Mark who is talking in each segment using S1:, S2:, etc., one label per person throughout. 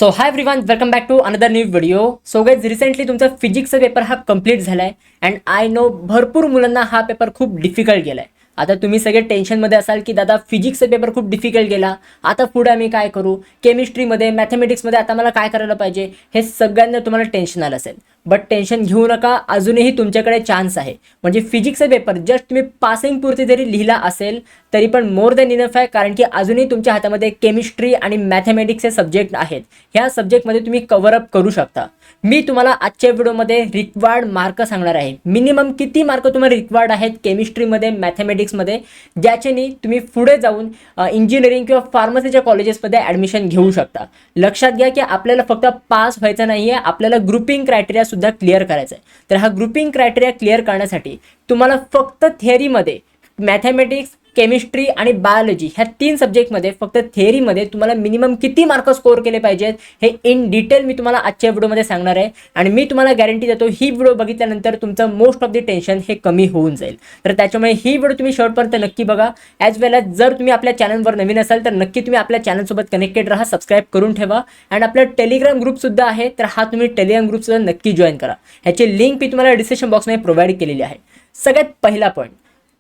S1: So hi everyone, welcome back to another new video. So guys, recently तुमचा फिजिक्सचा paper हा complete झाला आहे अँड आय नो भरपूर मुलांना हा पेपर खूप डिफिकल्ट गेला आहे. आता तुम्ही सगळे टेन्शनमध्ये असाल की दादा फिजिक्सचा पेपर खूप डिफिकल्ट गेला, आता पुढे आम्ही काय करू, केमिस्ट्रीमध्ये मॅथमॅटिक्समध्ये आता मला काय करायला पाहिजे, हे सगळ्यांना तुम्हाला टेन्शन आलं असेल. बट टेन्शन घेऊ नका, अजूनही तुमच्याकडे चान्स आहे. म्हणजे फिजिक्सचा पेपर जस्ट तुम्ही पासिंग पुरते जरी लिहिला असेल तरी पण मोर दॅन इनफ आहे, कारण की अजूनही तुमच्या हातामध्ये केमिस्ट्री आणि मॅथमॅटिक्सचे सब्जेक्ट आहेत. ह्या सब्जेक्टमध्ये तुम्ही कव्हर अप करू शकता. मी तुम्हाला आजच्या व्हिडिओमध्ये रिक्वायर्ड मार्क सांगणार आहे. मिनिमम किती मार्क तुम्हाला रिक्वायर्ड आहेत केमिस्ट्रीमध्ये, मॅथमॅटिक्समध्ये, ज्याच्याने तुम्ही पुढे जाऊन इंजिनिअरिंग किंवा फार्मसीच्या कॉलेजेसमध्ये ॲडमिशन घेऊ शकता. लक्षात घ्या की आपल्याला फक्त पास व्हायचं नाही आहे, आपल्याला ग्रुपिंग क्रायटेरिया सुद्धा क्लिअर करायचा आहे. तर हा ग्रुपिंग क्रायटेरिया क्लिअर करण्यासाठी तुम्हाला फक्त थिअरीमध्ये मॅथमॅटिक्स, केमिस्ट्री आणि बायोलॉजी ह्या 3 सब्जेक्टमध्ये फक्त थिअरीमध्ये तुम्हाला मिनिमम किती मार्क स्कोअर केले पाहिजेत हे इन डिटेल मी तुम्हाला आजच्या व्हिडिओमध्ये सांगणार आहे. आणि मी तुम्हाला गॅरंटी देतो ही व्हिडिओ बघितल्यानंतर तुमचं मोस्ट ऑफ द टेन्शन हे कमी होऊन जाईल. तर त्याच्यामुळे ही व्हिडिओ तुम्ही शेवटपर्यंत नक्की बघा. ॲज वेल ॲज जर तुम्ही आपल्या चॅनलवर नवीन असाल तर नक्की तुम्ही आपल्या चॅनलसोबत कनेक्टेड राहा, सबस्क्राईब करून ठेवा. आणि आपला टेलिग्राम ग्रुपसुद्धा आहे, तर हा तुम्ही टेलिग्राम ग्रुपसुद्धा नक्की जॉईन करा. ह्याची लिंक मी तुम्हाला डिस्क्रिप्शन बॉक्समध्ये प्रोव्हाइड केलेली आहे. सगळ्यात पहिला पॉईंट,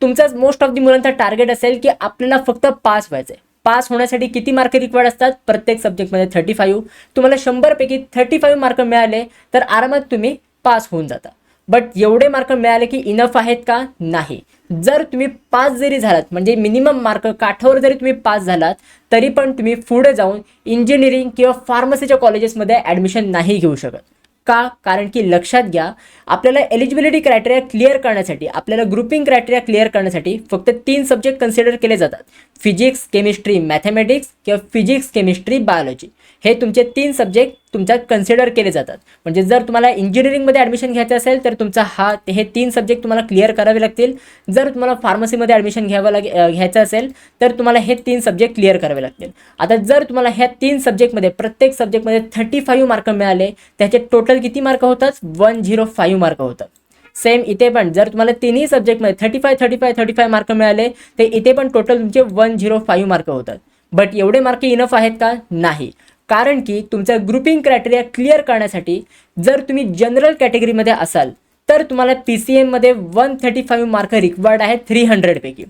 S1: तुमचाच मोस्ट ऑफ दी मुलांचा टार्गेट असेल की आपल्याला फक्त पास व्हायचं आहे. पास होण्यासाठी किती मार्क रिक्वायर्ड असतात? प्रत्येक सब्जेक्टमध्ये 35. तुम्हाला 100 पैकी 35 मार्क मिळाले तर आरामात तुम्ही पास होऊन जाता. बट एवढे मार्क मिळाले की इनफ आहेत का? नाही. जर तुम्ही पास जरी झालात, म्हणजे मिनिमम मार्क काठावर जरी तुम्ही पास झालात तरी पण तुम्ही पुढे जाऊन इंजिनिअरिंग किंवा फार्मसीच्या कॉलेजेसमध्ये ॲडमिशन नाही घेऊ शकत. का? कारण की लक्षात घ्या, आपल्याला एलिजिबिलिटी क्रायटेरिया क्लिअर करण्यासाठी, आपल्याला ग्रुपिंग क्रायटेरिया क्लिअर करण्यासाठी फक्त 3 सब्जेक्ट कन्सिडर केले जातात. फिजिक्स, केमिस्ट्री, मॅथमॅटिक्स किंवा फिजिक्स, केमिस्ट्री, बायोलॉजी हे तुमचे 3 सब्जेक्ट तुमच्यात कन्सिडर केले जातात. म्हणजे जर तुम्हाला इंजिनिअरिंगमध्ये ॲडमिशन घ्यायचं असेल तर तुमचा हे 3 सब्जेक्ट तुम्हाला क्लिअर करावे लागतील. जर तुम्हाला फार्मसीमध्ये ॲडमिशन घ्यायचं असेल तर तुम्हाला हे 3 सब्जेक्ट क्लिअर करावे लागतील. आता जर तुम्हाला ह्या 3 सब्जेक्टमध्ये प्रत्येक सब्जेक्टमध्ये 35 मार्क मिळाले, त्याचे टोटल किती मार्क होतात? 105 मार्क होतात. सेम इथे पण जर तुम्हाला तिन्ही सब्जेक्टमध्ये 35 मार्क मिळाले तर इथे पण टोटल तुमचे 105 मार्क होतात. बट एवढे मार्क इनफ आहेत का? नाही. कारण की तुमचा ग्रुपिंग क्रायटेरिया क्लिअर करण्यासाठी जर तुम्ही जनरल कॅटेगरीमध्ये असाल तर तुम्हाला PCMमध्ये 135 मार्क रिक्वायर्ड आहे 300 पैकी.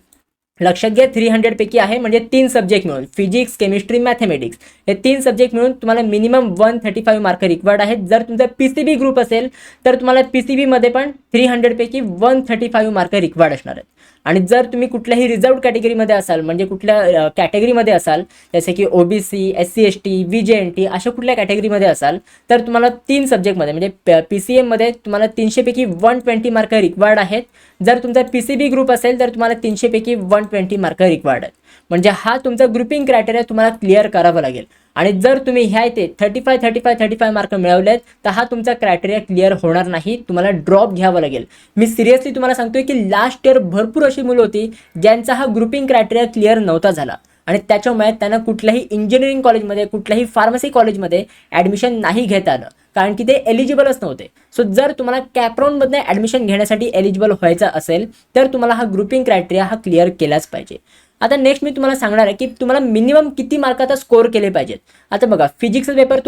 S1: लक्षात घ्या, 300 पैकी आहे, म्हणजे 3 सब्जेक्ट मिळून फिजिक्स, केमिस्ट्री, मॅथमॅटिक्स हे 3 सब्जेक्ट मिळून तुम्हाला मिनिमम 135 मार्क रिक्वायर्ड आहेत. जर तुमचा PCB ग्रुप असेल तर तुम्हाला PCBमध्ये पण 300 पैकी 135 मार्क रिक्वायर्ड असणार आहेत. आणि जर तुम्ही कुठल्याही रिझर्व्ड कॅटेगरीमध्ये असाल, म्हणजे कुठल्या कॅटेगरीमध्ये असाल, जसे की OBC, SC ST, VJNT अशा कुठल्या कॅटेगरीमध्ये असाल तर तुम्हाला 3 सब्जेक्टमध्ये म्हणजे PCMमध्ये तुम्हाला 300 पैकी 120 मार्क रिक्वायर्ड आहेत. जर तुमचा PCB ग्रुप असेल तर तुम्हाला 300 पैकी 120 मार्क रिक्वायर्ड आहेत. म्हणजे हा तुमचा ग्रुपिंग क्रायटेरिया तुम्हाला क्लिअर करावा लागेल. आणि जर तुम्ही ह्या इथे 35 मार्क मिळवलेत तर हा तुमचा क्रायटेरिया क्लिअर होणार नाही, तुम्हाला ड्रॉप घ्यावं लागेल. मी सिरियसली तुम्हाला सांगतोय की लास्ट इयर भरपूर अशी मुलं होती ज्यांचा हा ग्रुपिंग क्रायटेरिया क्लिअर नव्हता झाला आणि त्याच्यामुळे त्यांना कुठल्याही इंजिनिअरिंग कॉलेजमध्ये, कुठल्याही फार्मसी कॉलेजमध्ये ॲडमिशन नाही घेता आलं, कारण की ते एलिजिबलच नव्हते. सो जर तुम्हाला कॅपराऊंडमधनं ॲडमिशन घेण्यासाठी एलिजिबल व्हायचं असेल तर तुम्हाला हा ग्रुपिंग क्रायटेरिया हा क्लिअर केलाच पाहिजे. आता नेक्स्ट मी तुम्हाला सांगणार आहे की तुम्हाला मिनिमम किती मार्काचा स्कोअर केले पाहिजेत. आता बघा, फिजिक्सचा पेपर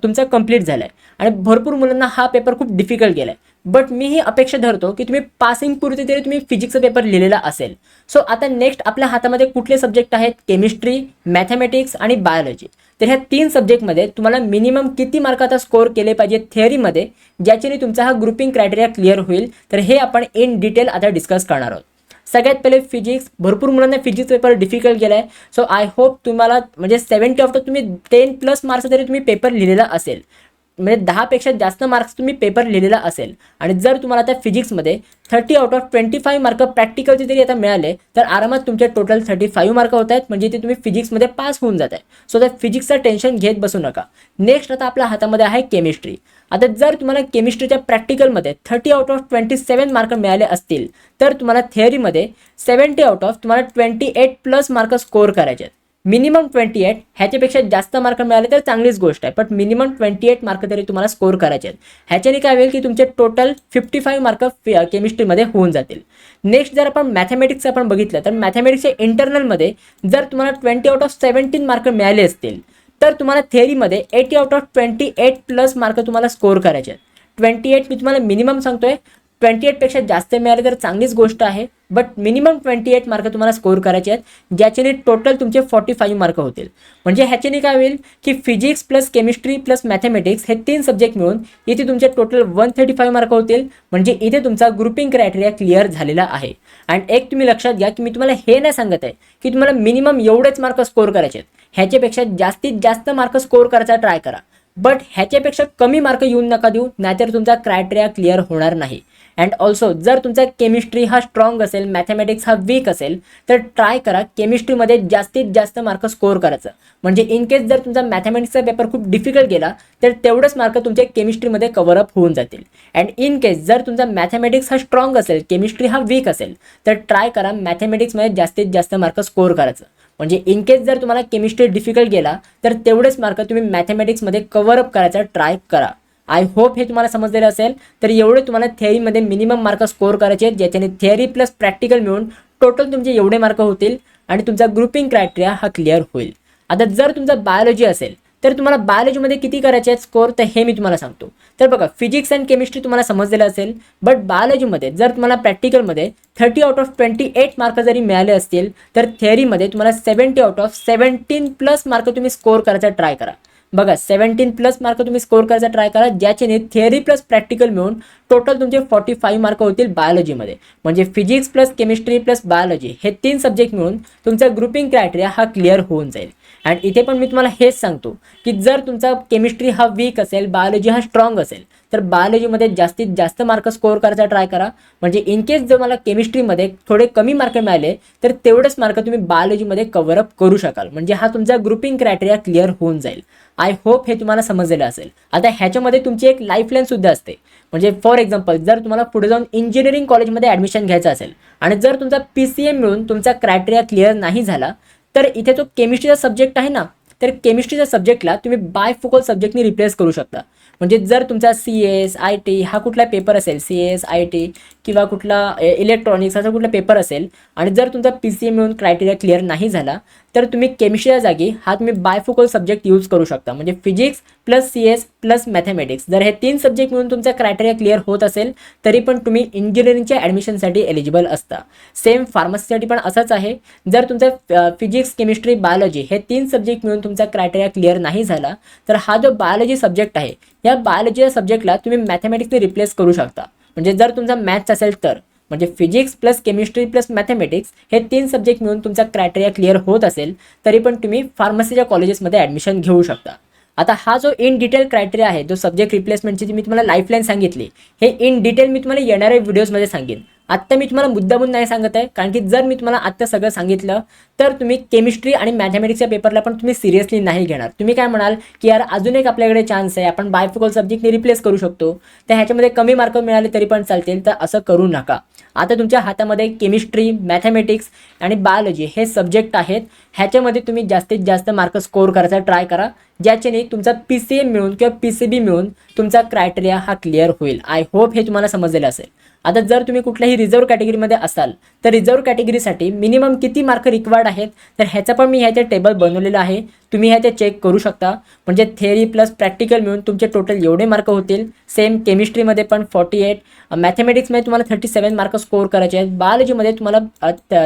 S1: तुमचा कंप्लीट झाला आहे आणि भरपूर मुलांना हा पेपर खूप डिफिकल्ट गेला आहे. बट मी ही अपेक्षा धरतो की तुम्ही पासिंग पुरते तरी तुम्ही फिजिक्सचा पेपर लिहिलेला असेल. सो आता नेक्स्ट आपल्या हातामध्ये कुठले सब्जेक्ट आहेत? केमिस्ट्री, मॅथमॅटिक्स आणि बायोलॉजी. तर ह्या 3 सब्जेक्टमध्ये तुम्हाला मिनिमम किती मार्काचा स्कोअर केले पाहिजे थिअरीमध्ये, ज्याच्याने तुमचा हा ग्रुपिंग क्रायटेरिया क्लिअर होईल. तर हे आपण इन डिटेल आता डिस्कस करणार आहोत. सगळ्यात पहिले फिजिक्स. भरपूर मुलांना फिजिक्स पेपर डिफिकल्ट गेला आहे. सो आय होप तुम्हाला म्हणजे 70 ऑफ तुम्ही 10+ मार्क्स जरी तुम्ही पेपर लिहिलेला असेल, म्हणजे 10पेक्षा जास्त मार्क्स तुम्ही पेपर लिहिलेला असेल, आणि जर तुम्हाला आता फिजिक्समध्ये 30 आउट ऑफ 25 मार्क प्रॅक्टिकलचे जरी आता मिळाले तर आरामात तुमचे टोटल 35 मार्क होत आहेत, म्हणजे ते तुम्ही फिजिक्समध्ये पास होऊन जात आहे. सो त्या फिजिक्सचं टेन्शन घेत बसू नका. नेक्स्ट आता आपल्या हातामध्ये आहे केमिस्ट्री. आता जर तुम्हाला केमिस्ट्रीच्या प्रॅक्टिकलमध्ये 30 आउट ऑफ 27 मार्क मिळाले असतील तर तुम्हाला थिअरीमध्ये 70 आउट ऑफ तुम्हाला 28+ मार्क स्कोअर करायचे आहेत. मिनिमम 28, ह्याच्यापेक्षा जास्त मार्क मिळाले तर चांगलीच गोष्ट आहे, पण मिनिमम 28 मार्क तरी तुम्हाला स्कोअर करायचे आहेत. ह्याच्याने काय होईल की तुमचे टोटल 55 मार्क केमिस्ट्रीमध्ये होऊन जातील. नेक्स्ट जर आपण मॅथमॅटिक्स आपण बघितलं तर मॅथमॅटिक्सच्या इंटरनलमध्ये जर तुम्हाला 20 आउट ऑफ 17 मार्क मिळाले असतील तर तुम्हाला थेअरीमध्ये 80 आउट ऑफ 28 प्लस मार्क तुम्हाला स्कोर करायचे आहेत. 28 मी तुम्हाला मिनिमम सांगतोय. 28 पेक्षा जास्त मिळाले तर चांगलीच गोष्ट आहे, बट मिनिमम 28 मार्क तुम्हाला स्कोर करायचे आहेत, ज्याच्याने टोटल तुमचे 45 मार्क होतील. म्हणजे ह्याच्याने काय होईल की physics plus chemistry plus mathematics हे 3 सब्जेक्ट मिळून इथे तुमचे टोटल 135 मार्क होतील. म्हणजे इथे तुमचा ग्रुपिंग क्रायटेरिया क्लिअर झालेला आहे. आणि एक तुम्ही लक्षात घ्या की मी तुम्हाला हे नाही सांगत आहे की तुम्हाला मिनिमम एवढेच मार्क स्कोर करायचे आहेत. ह्याच्यापेक्षा जास्तीत जास्त मार्क स्कोर करायचा ट्राय करा, बट ह्याच्यापेक्षा कमी मार्क येऊन नका देऊ, नाहीतर तुमचा क्रायटेरिया क्लिअर होणार नाही. अँड ऑल्सो जर तुमचा केमिस्ट्री हा स्ट्रॉंग असेल, मॅथमॅटिक्स हा वीक असेल, तर ट्राय करा केमिस्ट्रीमध्ये जास्तीत जास्त मार्क स्कोर करायचं. म्हणजे इन केस जर तुमचा मॅथमॅटिक्सचा पेपर खूप डिफिकल्ट गेला तर तेवढेच मार्क तुमच्या केमिस्ट्रीमध्ये कव्हर अप होऊन जातील. अँड इन केस जर तुमचा मॅथमॅटिक्स हा स्ट्रॉंग असेल, केमिस्ट्री हा वीक असेल, तर ट्राय करा मॅथमॅटिक्समध्ये जास्तीत जास्त मार्क स्कोर करायचं. म्हणजे इन केस जर तुम्हाला केमिस्ट्री डिफिकल्ट गेला तर तेवढेच मार्क तुम्ही मॅथमॅटिक्समध्ये कव्हर अप करायचा ट्राय करा. आय होप हे तुम्हाला समजलेलं असेल. तर एवढे तुम्हाला थेअरीमध्ये मिनिमम मार्क स्कोर करायचे आहेत, ज्याच्याने थेअरी प्लस प्रॅक्टिकल मिळून टोटल तुमचे एवढे मार्क होतील आणि तुमचा ग्रुपिंग क्रायटेरिया हा क्लिअर होईल. आता जर तुमचा बायोलॉजी असेल तर तुम्हाला बायोलॉजीमध्ये किती करायचे आहेत स्कोर, तर हे मी तुम्हाला सांगतो. तर बघा, फिजिक्स अँड केमिस्ट्री तुम्हाला समजलेलं असेल, बट बायोलॉजीमध्ये जर तुम्हाला प्रॅक्टिकलमध्ये 30 आउट ऑफ 28 मार्क जरी मिळाले असतील, तर थेअरीमध्ये तुम्हाला 70 आउट ऑफ 17 प्लस मार्क तुम्ही स्कोर करायचा ट्राय करा. बघा, 17 प्लस मार्क तुम्ही स्कोर करायचा ट्राय करा, ज्याच्याने थेअरी प्लस प्रॅक्टिकल मिळून टोटल तुमचे 45 मार्क होतील बायोलॉजीमध्ये. म्हणजे physics plus chemistry plus biology हे 3 सब्जेक्ट मिळून तुमचा ग्रुपिंग क्रायटेरिया हा क्लिअर होऊन जाईल. अँड इथे पण मी तुम्हाला हेच सांगतो की जर तुमचा केमिस्ट्री हा वीक असेल, बायोलॉजी हा स्ट्रॉंग असेल, तर बायोलॉजीमध्ये जास्तीत जास्त मार्क स्कोर करायचा ट्राय करा. म्हणजे इन केस जर मला केमिस्ट्रीमध्ये थोडे कमी मार्क मिळाले तर तेवढेच मार्क तुम्ही बायोलॉजीमध्ये कव्हर अप करू शकाल. म्हणजे हा तुमचा ग्रुपिंग क्रायटेरिया क्लिअर होऊन जाईल. आय होप हे तुम्हाला समजलेलं असेल. आता ह्याच्यामध्ये तुमची एक लाईफलाईन सुद्धा असते. म्हणजे फॉर एक्झाम्पल जर तुम्हाला पुढे जाऊन इंजिनिअरिंग कॉलेजमध्ये ॲडमिशन घ्यायचं असेल आणि जर तुमचा PCM मिळून तुमचा क्रायटेरिया क्लिअर नाही झाला, तर इथे जो केमिस्ट्रीचा सब्जेक्ट आहे ना, तर केमिस्ट्रीच्या सब्जेक्टला तुम्ही बायफोकल सब्जेक्टनी रिप्लेस करू शकता. म्हणजे जर तुमचा CS, IT हा कुठला पेपर असेल, CS, IT किंवा कुठला इलेक्ट्रॉनिक्स असा कुठला पेपर असेल आणि जर तुमचा PCM मिळून क्रायटेरिया क्लिअर नाही झाला, तर तुम्ही केमिस्ट्रीच्या जागी हा तुम्ही बायफोकल सब्जेक्ट यूज करू शकता. म्हणजे physics plus CS plus mathematics जर हे 3 सब्जेक्ट मिळून तुमचा क्रायटेरिया क्लिअर होत असेल, तरी पण तुम्ही इंजिनिअरिंगच्या ॲडमिशनसाठी एलिजिबल असता. सेम फार्मसीसाठी पण असंच आहे. जर तुमचा फिजिक्स, केमिस्ट्री, बायोलॉजी हे 3 सब्जेक्ट मिळून तुमचा क्रायटेरिया क्लिअर नाही झाला, तर हा जो बायोलॉजी सब्जेक्ट आहे, या बायोलॉजीच्या सब्जेक्टला तुम्ही मॅथमॅटिक्सने रिप्लेस करू शकता. म्हणजे जर तुमचा मॅथ्स असेल तर, म्हणजे physics plus chemistry plus mathematics हे 3 सब्जेक्ट मिळून तुमचा क्रायटेरिया क्लिअर होत असेल, तरी पण तुम्ही फार्मसीच्या कॉलेजेसमध्ये ॲडमिशन घेऊ शकता. आता हा जो इन डिटेल क्रायटेरिया आहे, जो सब्जेक्ट रिप्लेसमेंटची मी तुम्हाला लाईफलाईन सांगितली, हे इन डिटेल मी तुम्हाला येणाऱ्या व्हिडिओजमध्ये सांगेन. आत्ता मी तुम्हाला मुद्दामून नाही सांगत आहे, कारण की जर मी तुम्हाला आत्ता सगळं सांगितलं तर तुम्ही केमिस्ट्री आणि मॅथमॅटिक्सच्या पेपरला पण तुम्ही सिरियसली नाही घेणार. तुम्ही काय म्हणाल की यार अजून एक आपल्याकडे चान्स आहे, आपण बायफोकल सब्जेक्टने रिप्लेस करू शकतो, तर ह्याच्यामध्ये कमी मार्क मिळाले तरी पण चालतील. तर असं करू नका. आता तुमच्या हातामध्ये केमिस्ट्री, मॅथमॅटिक्स आणि बायोलॉजी हे सब्जेक्ट आहेत. ह्याच्यामध्ये तुम्ही जास्तीत जास्त मार्क स्कोर करायचा ट्राय करा, ज्याच्याने तुमचा PCM मिळून किंवा PCB मिळून तुमचा क्रायटेरिया हा क्लिअर होईल. आय होप हे तुम्हाला समजलेलं असेल. आता जर तुम्ही कुठल्याही रिझर्व्ह कॅटेगरीमध्ये असाल, तर रिझर्व्ह कॅटेगरीसाठी मिनिमम किती मार्क रिक्वायर्ड आहेत, तर ह्याचा पण मी ह्याचे टेबल बनवलेलं आहे. तुम्ही ह्याचे चेक करू शकता. म्हणजे थेअरी प्लस प्रॅक्टिकल मिळून तुमचे टोटल एवढे मार्क होतील. सेम केमिस्ट्रीमध्ये पण 48, मॅथमॅटिक्समध्ये तुम्हाला 37 मार्क स्कोर करायचे आहेत, बायोलॉजीमध्ये तुम्हाला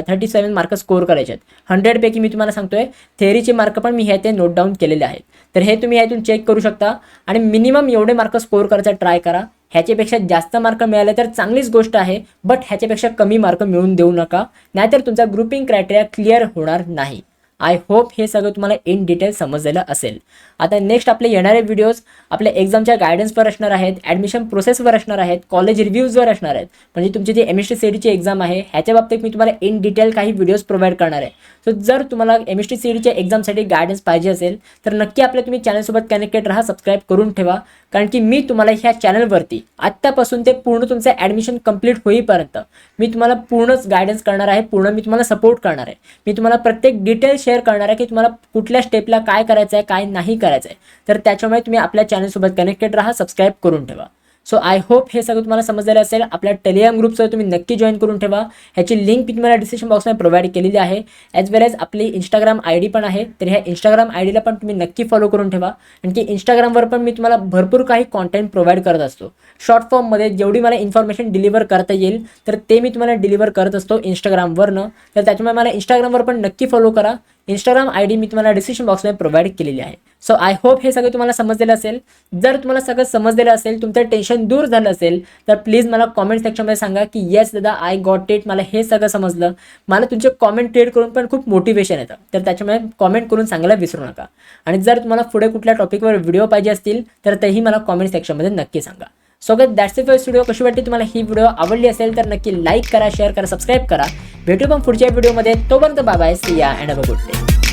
S1: 37 मार्क स्कोर करायचे आहेत. 100पैकी मी तुम्हाला सांगतोय, थेअरीचे मार्क पण मी ह्याचे नोट डाऊन केलेले आहेत. तर हे तुम्ही ह्यातून चेक करू शकता आणि मिनिमम एवढे मार्क स्कोर करायचा ट्राय करा. ह्याच्यापेक्षा जास्त मार्क मिळाले तर चांगलीच गोष्ट आहे, बट ह्याच्यापेक्षा कमी मार्क मिळून देऊ नका, नाहीतर तुमचा ग्रुपिंग क्रायटेरिया क्लिअर होणार नाही. आय होप हे सगळं तुम्हाला इन डिटेल समजलेलं असेल. आता नेक्स्ट आपले येणारे व्हिडिओज आपल्या एक्झामच्या गायडन्सवर असणार आहेत, ॲडमिशन प्रोसेसवर असणार आहेत, कॉलेज रिव्ह्यूजवर असणार आहेत. म्हणजे तुमची जी MST CETची एक्झाम आहे ह्याच्या बाबतीत मी तुम्हाला इन डिटेल काही व्हिडिओज प्रोव्हाइड करणार आहे. सो जर तुम्हाला MST CETच्या एक्झामसाठी गायडन्स पाहिजे असेल तर नक्की आपल्या तुम्ही चॅनलसोबत कनेक्टेड राहा, सबस्क्राईब करून ठेवा. कारण की मी तुम्हाला ह्या चॅनलवरती आत्तापासून ते पूर्ण तुमचं ॲडमिशन कंप्लीट होईपर्यंत मी तुम्हाला पूर्णच गायडन्स करणार आहे, पूर्ण मी तुम्हाला सपोर्ट करणार आहे. मी तुम्हाला प्रत्येक डिटेल शेअर करणार आहे की तुम्हाला कुठल्या स्टेपला काय करायचं आहे, काय नाही करायचं आहे. तर त्याच्यामुळे तुम्ही आपल्या चॅनलसोबत कनेक्टेड राहा, सबस्क्राईब करून ठेवा. सो आय होप हे सगळं तुम्हाला समजलेलं असेल. आपल्या टेलिग्राम ग्रुपचं तुम्ही नक्की जॉईन करून ठेवा. ह्याची लिंक मी तुम्हाला डिस्क्रिप्शन बॉक्समध्ये प्रोव्हाइड केलेली आहे. ॲज वेल एज आपली इंस्टाग्राम आय डी पण आहे. तर ह्या इंस्टाग्राम आय डीला पण तुम्ही नक्की फॉलो करून ठेवा. आणखी इंस्टाग्रामवर पण मी तुम्हाला भरपूर काही कॉन्टेंट प्रोव्हाइड करत असतो. शॉर्ट फॉर्ममध्ये जेवढी मला इन्फॉर्मेशन डिलिव्हर करता येईल तर ते मी तुम्हाला डिलिव्हर करत असतो इंस्टाग्रामवरनं. तर त्याच्यामुळे मला इंस्टाग्रामवर पण नक्की फॉलो करा. इंस्टाग्राम आय डी मी तुम्हाला डिस्क्रिप्शन बॉक्समध्ये प्रोव्हाइड केलेली आहे. सो आय होप हे सगळं तुम्हाला समजलेलं असेल. जर तुम्हाला सगळं समजलेलं असेल, तुमचं टेन्शन दूर झालं असेल, तर प्लीज मला कॉमेंट सेक्शनमध्ये सांगा की येस दादा आय गॉट इट, मला हे सगळं समजलं. मला तुमचे कॉमेंट रीड करून पण खूप मोटिवेशन येतं. तर त्याच्यामुळे कॉमेंट करून सांगायला विसरू नका. आणि जर तुम्हाला पुढे कुठल्या टॉपिकवर व्हिडिओ पाहिजे असतील तर तेही मला कॉमेंट सेक्शनमध्ये नक्की सांगा. So guys that's it for video. कशी वाटली तुम्हाला ही व्हिडिओ? आवडली असेल तर नक्की लाईक करा, शेअर करा, सबस्क्राईब करा. भेटू पण पुढच्या व्हिडिओमध्ये. तोपर्यंत बाय बाय, सी या and have a good day.